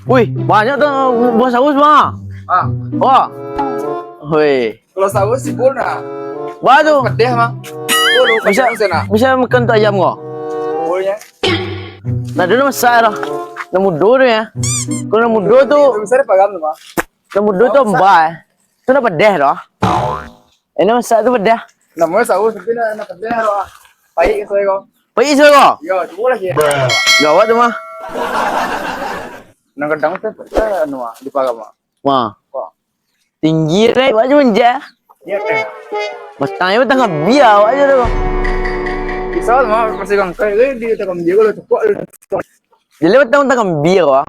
Wih, banyak tuh buah saus mah. Ah, Wah. Wih. kalau saus sih boleh. Waduh. Pedih mah. Boleh Bisa bisa makan tuh ayam kok. Boleh. Nah, dulu masak lah. Namu dua ya. Kalau namu dua tuh, Bisa dipagam tuh mah. namu dua tuh mbak. Itu nak pedih loh. Ini masak tuh pedih. Namanya saus tapi nak pedih loh. Pahit itu kok. Pahit sih kok. Yo, coba lagi. Gawat tuh mah. Nang kadang tuh anu mah dipagam mah. Wah. Kok. Tinggi deh, wajah menja. Iya teh. Mas tanya tengah biar aja tuh. Bisa mah masih kang kayak di tekam dia kalau cukup. Jadi betang tengah biar wah.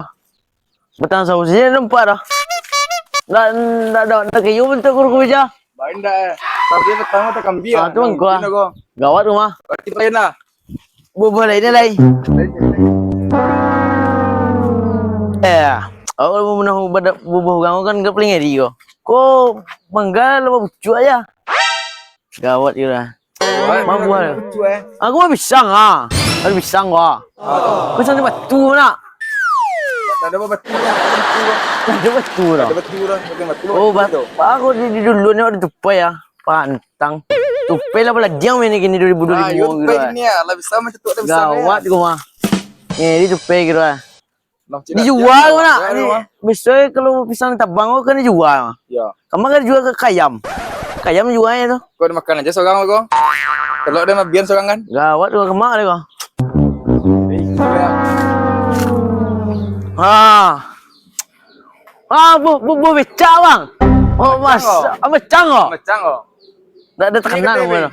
Betang sausnya nampak dah. Nggak kayu bentuk kurang aja. Baik dah. Tapi pertama tekam dia. Ah, tuh gua. Gawat rumah. Kita lain lah. Bubur ini lagi. Aku mau menang bubur kamu kan gak peling dia. Kok mangga lo bucu aja. Gawat juga. Mau buah. Aku mau pisang ah. Ada pisang gua. Pisang di batu nak. Ada apa batu? Ada batu lah. Ada batu lah, pakai batu. Oh batu. Aku di dulu ni ada tupai ya. Pantang. Tupai lah pula dia main gini 2000 Ah, gitu. tupai ni lah bisa macam tu ada bisa. Gawat gua mah. Ini tupai gitu lah. Dijual mana? Ini biasanya kalau pisang tabang kan dijual. Ya. Kamu kan jual ke kayam. Kayam jualnya tuh. Kau makan aja seorang kau. Kalau ada mah biar seorang kan. Gawat gua kemak deh kau. Bu becak bang. Oh mas, becak kok. Macam kau. Nggak ada tekanan mana.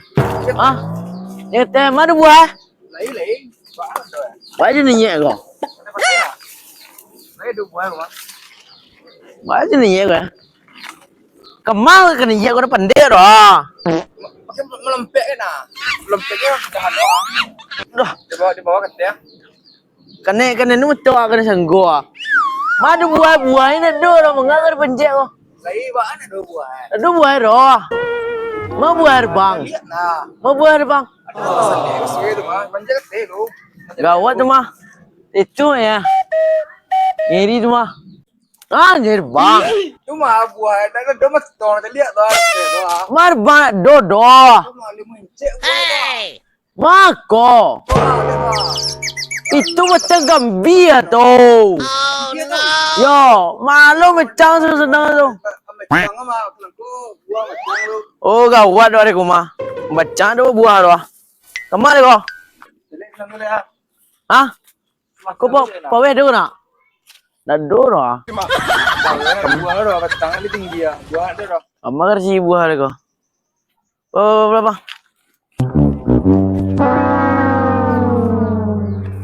Ini teh mana buah? Lain. Wajah nih kok. Lain dua buah mah. Wajah nih kok. Kemal kan iya kau pandai dah. Macam melempek kan? Melempeknya tahan doang. Dah, Di bawah kan ya. kena nu tua kena sanggo. Mana buah ini ada orang mengalir penjek kok. Lain bahan ada dua buah. Ada buah roh. Mau buah bang. Lihat nah. Mau buah bang. Ada pesan dia sesuai tu mah. Manja teh lu. Gawat tuh mah. Itu ya. Ini tuh mah. Anjir bang. Tu mah buah. Tak ada mas tong tak lihat tu. Mar bang dodo. Tu mah lima inci. Mako. Itu macam gambia tuh. Yo, malu macam sedang tuh. Macam mah tu buah macam lu. Oh gawat doa aku mah. Macam tu buah doa. Kemana kau? Jadi nang boleh ah. Hah? Kau pawe dulu nak? Dah dulu lah. Buah lu batang ni tinggi ya. Buah ada dah. Amma kan si buah kau. Oh berapa?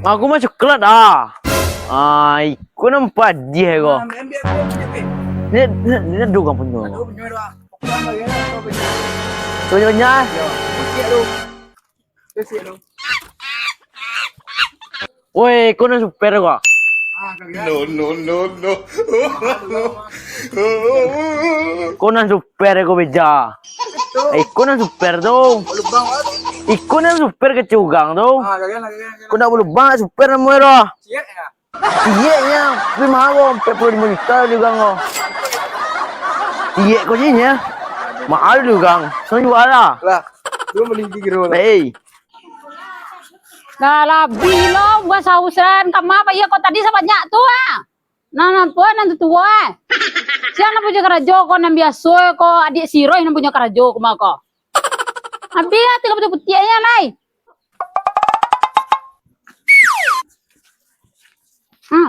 Aku mah coklat ah. Aku nampak dia kau. Ini dua kampung tu. Aduh punya dah. Bukan lagi lah. Coba banyak. Ya. Siap lu. Siap lu. Woi, kau nak super kau? Ah, kagak. No. Kau nak super kau beja. Kau nak super tu. Lubang ah. Ikut nak super ke cugang tu. Ah, kagak. Kau nak lubang super nama ero. Siap ya. Iya nya, tapi mahal kau 45 juta juga kau. Iya kau nya. Mahal juga. So jual lah. Lah, tu beli kiro lah. Hey. Lah bilo gua sausan kama apa iya kok tadi banyak tuh ah. Nah puan nanti tua. Siapa punya karajo kok nan biasa kok adik Siroy nan punya karajo kok kok. Abi ya tiga putih putihnya lai.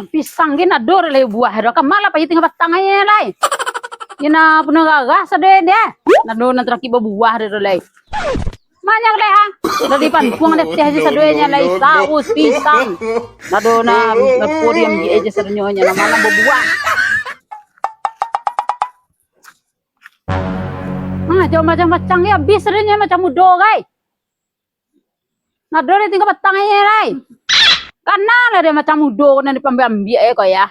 Pisang gini ador lai buah ro kamala pa tinggal batangnya lai. Ina punya gagas ade deh. Nado nan teraki buah ro lai. Banyak deh ha. Dari panpuang deh teh aja saduenya lai saus pisang. Nado na puriam di aja sadunyonya na malam buah. Jauh macam-macam ya habis sadunya macam mudo guys. Nado deh tinggal batangnya lai. Karena ada macam mudo kan di pambiak kok ya.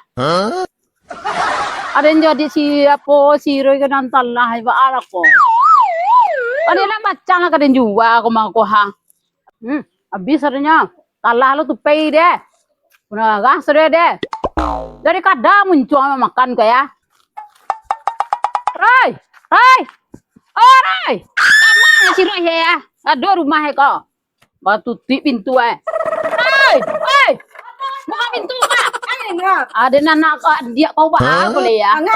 Ada yang jadi si Roy kan nantal lah iba alak ko. Ano lang macam lah kadang juga ako makuha. Abis adanya. Talah lo tu pay deh. Kuna gas deh. Dari kadang muncul makan kayak. Rai, Rai, oh Rai, kamu si Rai ya? Aduh rumah kok, batu tutup pintu Rai, buka pintu kak. Ada anak dia kau apa boleh ya? Ada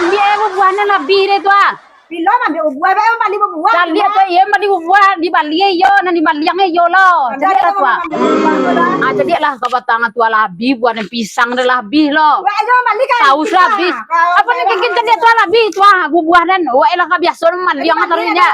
dia buahnya lebih deh tuh. Bilo mà biểu bùa vậy mà đi bùa. Cari dia tuh ya, mandi buah di Bali yo, nanti Bali yang yo lo. Jadi lah tuh. Jadi lah kau batang tuh labi, buah dan pisang deh labi lo. Vậy cho mà đi cái. Tahu labi. Apa nih bikin dia tuh labi tuh buah dan, wah elah kau biasa mandi yang materinya.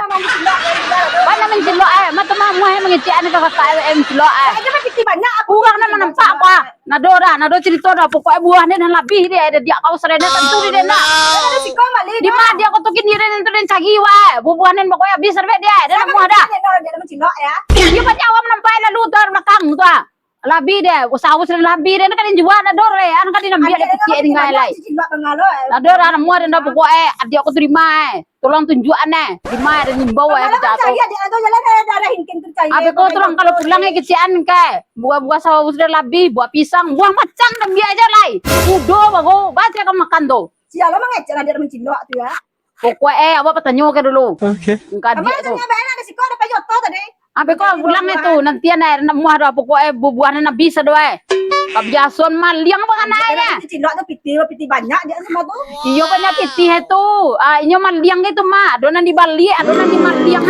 Mana mencilo mata mamu mengecek ane kakak mencilo Itu mah piti banyak aku. Bukan nama nampak apa. Nado cerita dah pokoknya buahnya dan labi dia ada dia kau serena tentu dia nak. Ada si kau mali. Di mana dia kau tuh kini itu dan cagi wah bubuanan pokoknya habis servet dia dan mau ada Dia mencilok ya. dia banyak awam nampak lalu tuh belakang tuh labi deh usaha labi deh kan jual ada dor an kan dinam dia kecil ini ngai lai Cilok pengalo. ada orang mau ada pokoknya dia aku terima tolong tunjukan terima dan nimbau Kalau jatuh saya dia itu jalan ada hinkin percaya. apa kau tolong kalau pulangnya kecian ke buah-buah sawah sudah labi buah pisang buah macam dan dia aja lai udah bago baca kamu makan tuh Siapa mengecer dia mencilok tuh ya. pokoknya apa pertanyaan ke dulu oke Kamu tanya benar ada si kau ada payoto tadi. Apa kau pulang itu nanti ada mau ada pokoknya bubuhan na bisa doy. Kabiason mal liang apa kan aja. Cilok tuh piti banyak dia semua tuh. Iyo banyak piti itu. Inyo mal liang itu mah. Adonan di Bali, adonan di mal liang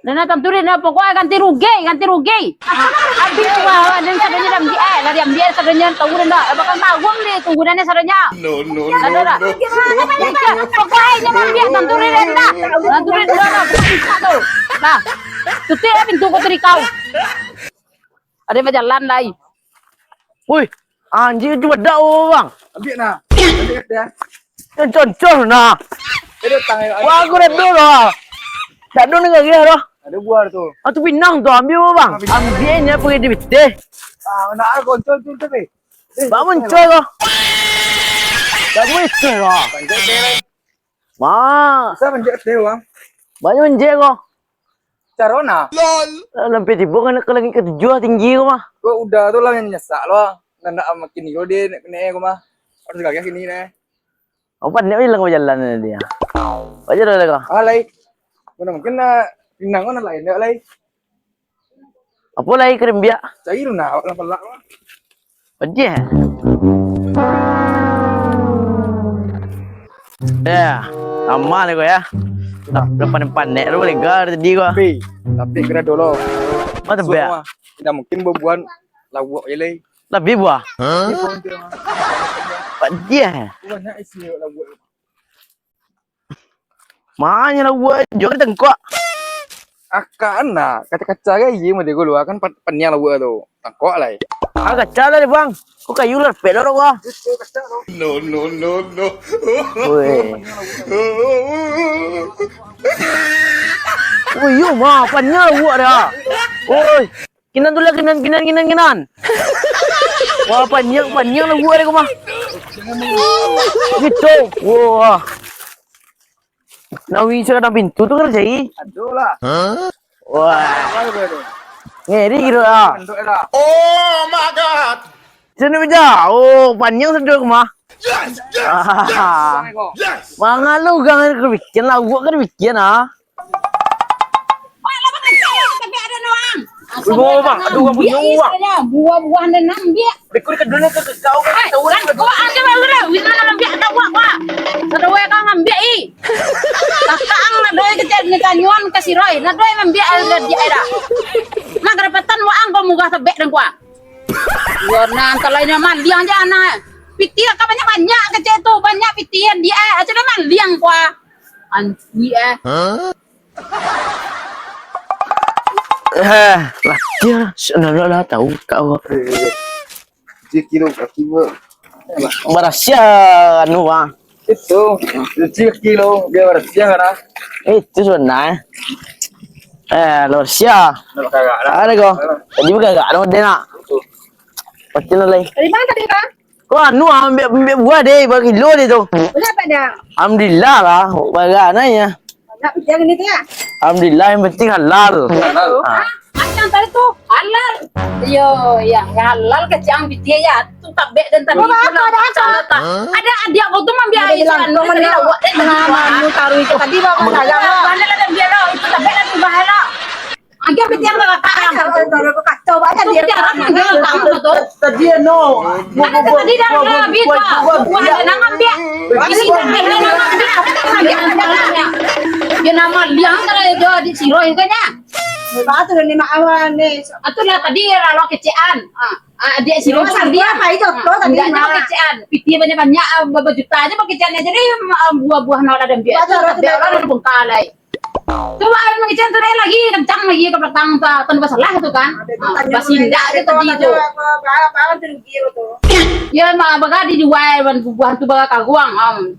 Dan tentu dia pokoknya ganti rugi. Habis wah dan sadanya dam dia lah diam dia sadanya tahu dah. Bakal tanggung deh tungguannya sadanya. No. Pokoknya mal dia tentu dia dah. Tentu dia dah bisa tuh. Nah, tutup pintu kau terikau. Ada berjalan lagi. Woi, anjing itu beda bang. Ambil nah. Ambil dia. Yang contoh nah. Dia tangan. Wah, aku redo loh. Tak ada nggak kira loh. Ada buah tuh. Atau pinang tuh ambil bang. Ambilnya pergi di bete. Nak kontrol tu tapi. Bangun coy loh. Tak boleh loh. Panjat dia. Ma, Saya panjat dia bang. banyak menjek loh. Carona. Lampi tiba kan lagi ketujuh tinggi kok mah. Gua udah tuh lah yang nyesak loh. Nanda makin hero dia kena gua mah. Harus gak kini nih. Apa nih bilang berjalan dia. Aja dah kau. Alay. Gua mungkin pinang kan lain dia alay. Apa lagi krim biak? Cari lu nak pelak. Aja. Ya, aman kau ya. Depan nek lu boleh gar tadi kau. Tapi kira dulu. Mana biak? Tidak mungkin berbuat lawak alay. Lebih buah. Aja. Banyak isi lawak. Mana lah buah jual tengkok. Akan nah kaca-kaca kayak gini mah dia gua kan panjang lawak tu. Tangkok lah. Agak cara deh bang. Kok kayu lah pedo kau. No. Woi. Oh iya mah panjang buat dah. Oi. Kinan tu lah kinan. Wah panjang lah buat deh kau mah. Gitu. Wah. Nawi sekarang pintu tu kan jadi. Aduh lah. Wah. Apa tu? Ngeri kira ah. Bentuk era. Sini bija. Oh panjang sedang kau mah. Yes. Mangan lu gangan kebikin lah. Gua kan bikin ah. Buah bang, aduh gua punya uang. Buah-buahan dan nambia. Dekor kedua ke kau kan tahu Kan kau aja baru wina nambia ada buah kau. Sadewe kau nambia Kakak ang nadoy kecil ni kanyuan kasih roy. Nadoy nambia ada dia ada. Magrapatan wa ang kau mugah tebek dan kau. Warna antara mandiang aja anak. Pitia ka banyak kecil tu banyak pitian dia aja dah mandiang kau. Anti lah dia sebenarnya tahu kau. Kilo kaki gua. Berasya anu bang. Itu 7 kilo dia bersih kan? Itu sebenarnya. Berasya. Kagak ada. Ada kau. Tadi bukan gak ada dia nak. Pasti lagi. Dari mana tadi kan? Kau anu ambil buah deh bagi kilo dia tu. Berapa dah? Alhamdulillah lah. Bagaimana ya? Nak yang ini tu ya? Alhamdulillah yang penting halal. Halal. Ah. Ada yang tadi tuh halal. Yo, yang halal keciang bitia ya. Tuh tabek dan tadi. Ada dia kau tuh mambiar itu kan. Manu taruh itu tadi bapak saya. Mana ada dia lo itu tabek dan bahala. Agak bitia enggak kakak. Taruh ke kacau banyak dia. Dia tahu tuh. Tadi no. Ada tadi dah lebih tuh. Buah ada ngambil. Ini dia nama liang kalau di siro itu nya. Batu ni maawan ni. Atulah tadi lalu kecean. Dia siro Masa dia. dia mai jatuh tadi Enggak malah. kecean. Piti banyak berapa juta aja pakai keceannya jadi buah-buah nol dan biasa. Tapi orang bengkalai. Coba ada mengecean tuh lagi kencang lagi ke belakang tanpa salah itu kan. Basinda itu tadi itu. Bawa tu rugi tu. Ya mah baga dijual buah tu baga kaguang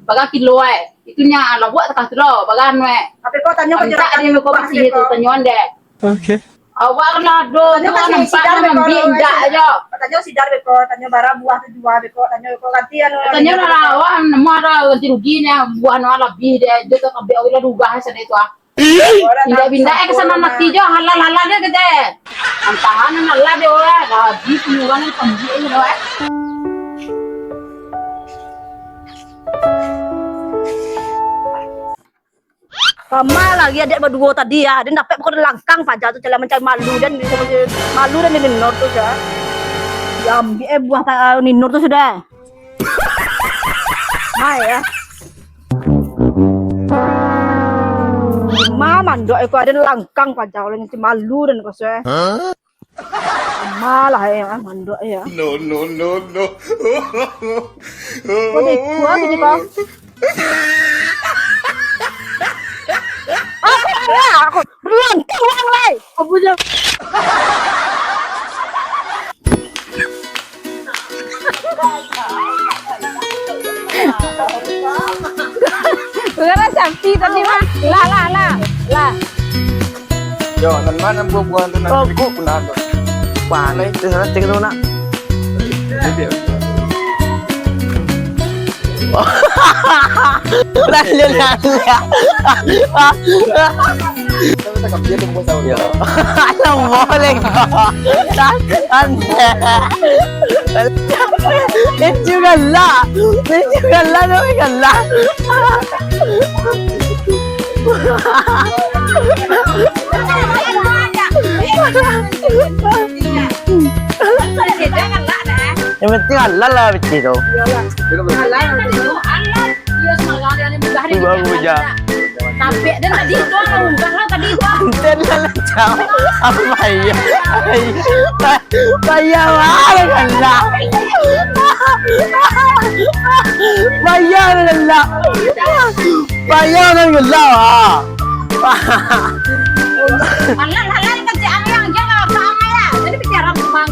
baga kilo itunya lawak tak kilo baga we. Tapi kau tanya kau Minta dia kau masih itu tanyawan deh. Oke. Awak lah do Tanya tu kasih nampak sidar nambi enggak aja. Tanya sidar beko, tanya bara buah tu jual beko, tanya kau gantian. Tanya lah awak nama ganti rugi ni buah no lebih deh dia tu kabeh awak rugah sana itu ah. Pindah-pindah ke sana nanti jo halal-halal dia kete. Antahan halal dia orang gaji penyuruhan pembi ini doa. Sama lagi adik berdua tadi ya, dia dapat pokok langkang pajak tu jalan mencari malu dan ninor tu ya. Ya ambil buah ninor tu sudah. Nah ya. Mama mandok aku ada langkang pajak oleh nanti malu dan kau saya. Malah ya mandok ya. No, no, no, no. Kau dek kuat ni kau. Aku berlangkang uang lai. Kau punya. Bukan sapi tadi mah. Lah. Yo, nan mana buah-buahan tu nanti Aku- punah tu. Panai tu sana cek tu nak. Dia. Lalu. Kita cakap dia tu buat tahu. Yo. Alam boleh kau. Anda. Ini juga lah. Doi kan lah. Yang penting halal lah betul tu. Dia tu. Baru je. Tapi dan tadi itu bukan tadi itu. Ten lah jauh. Apa ya? Bayar mahal kan lah. Bayar kan lah. Bayar kan lah. Halal kerjaan yang jangan apa ya. Jadi bicara tentang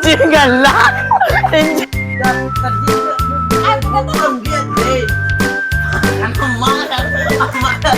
Jangan lah. aku kata